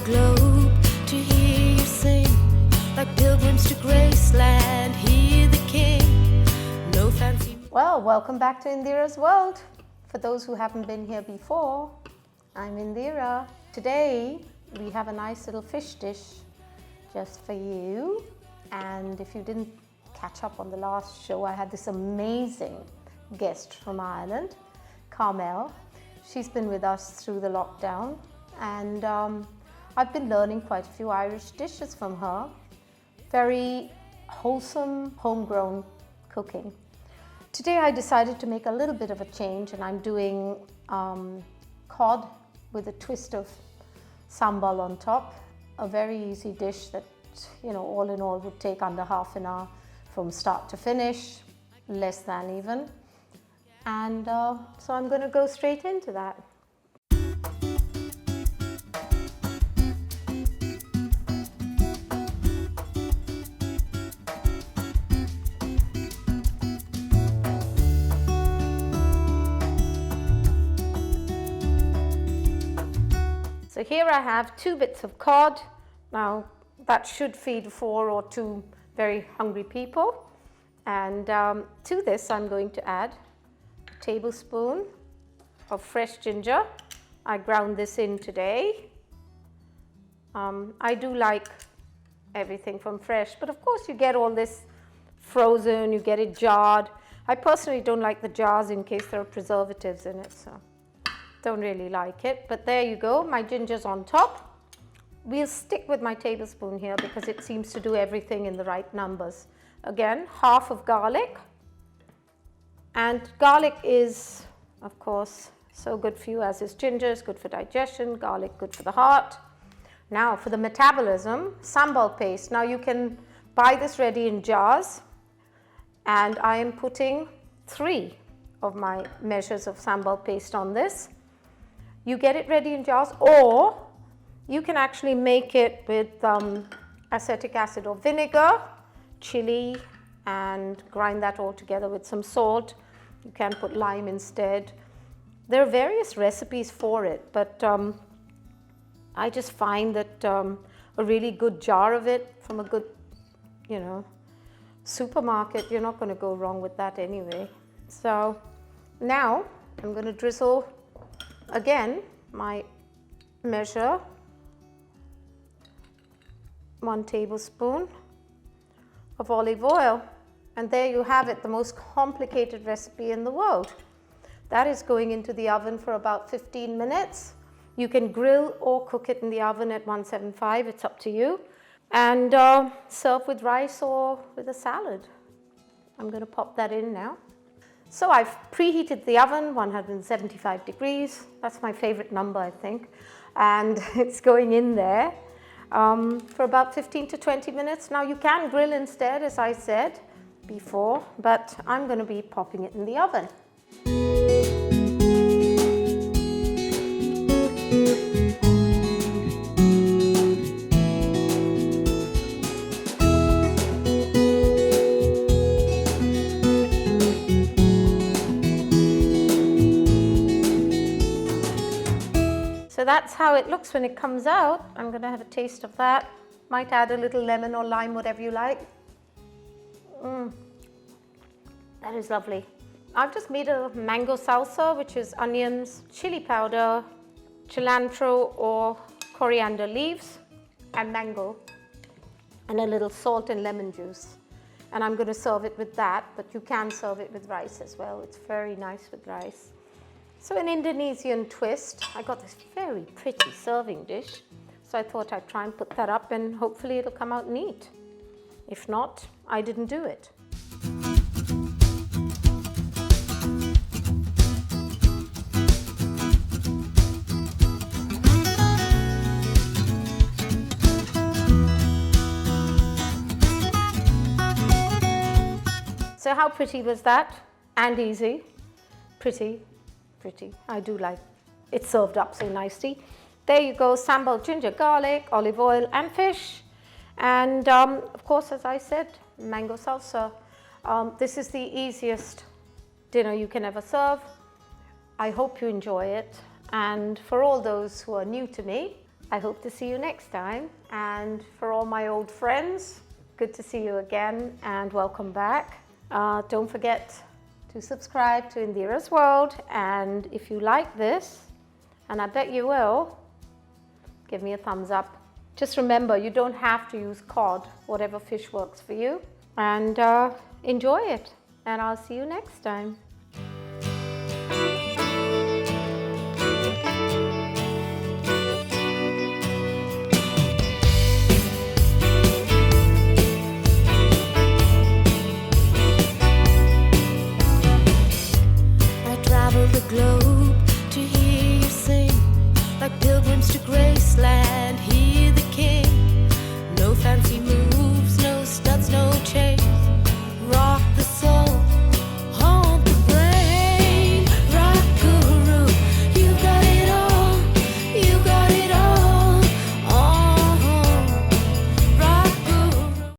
globe to hear you sing, like pilgrims to Graceland, hear the king. No fancy. Well, welcome back to Indira's World. For those who haven't been here before, I'm Indiraa. Today we have a nice little fish dish just for you. And if you didn't catch up on the last show, I had this amazing guest from Ireland, Carmel. She's been with us through the lockdown, and I've been learning quite a few Irish dishes from her. Very wholesome, homegrown cooking. Today I decided to make a little bit of a change, and I'm doing cod with a twist of sambal on top. A very easy dish that, you know, all in all would take under half an hour from start to finish, less than even. And so I'm going to go straight into that. So here I have 2 bits of cod. Now that should feed 4 or 2 very hungry people. And to this I'm going to add a tablespoon of fresh ginger. I ground this in today. I do like everything from fresh, but of course you get all this frozen, you get it jarred. I personally don't like the jars in case there are preservatives in it, so don't really like it. But there you go, my ginger's on top. We'll stick with my tablespoon here because it seems to do everything in the right numbers. Again, half of garlic. And garlic is, of course, so good for you, as is ginger. It's good for digestion. Garlic, good for the heart. Now, for the metabolism, sambal paste. Now, you can buy this ready in jars. And I am putting 3 of my measures of sambal paste on this. You get it ready in jars, or you can actually make it with acetic acid or vinegar, chili, and grind that all together with some salt. You can put lime instead. There are various recipes for it, but I just find that a really good jar of it from a good, you know, supermarket, you're not going to go wrong with that anyway. So now I'm going to drizzle again my measure, 1 tablespoon of olive oil, and there you have it, the most complicated recipe in the world. That is going into the oven for about 15 minutes. You can grill or cook it in the oven at 175, it's up to you, and serve with rice or with a salad. I'm going to pop that in now. So I've preheated the oven, 175 degrees. That's my favorite number, I think. And it's going in there for about 15 to 20 minutes. Now you can grill instead, as I said before, but I'm going to be popping it in the oven. So that's how it looks when it comes out. I'm going to have a taste of that. Might add a little lemon or lime, whatever you like. That is lovely. I've just made a mango salsa, which is onions, chili powder, cilantro or coriander leaves, and mango, and a little salt and lemon juice. And I'm going to serve it with that, but you can serve it with rice as well. It's very nice with rice. So an Indonesian twist. I got this very pretty serving dish, so I thought I'd try and put that up and hopefully it'll come out neat. If not, I didn't do it. So how pretty was that? And easy. Pretty. I do like it served up so nicely. There you go, sambal, ginger, garlic, olive oil and fish. And of course, as I said, mango salsa. This is the easiest dinner you can ever serve. I hope you enjoy it. And for all those who are new to me, I hope to see you next time. And for all my old friends, good to see you again and welcome back. Don't forget to subscribe to Indira's World, and if you like this, and I bet you will, give me a thumbs up. Just remember, you don't have to use cod, whatever fish works for you, and enjoy it. And I'll see you next time.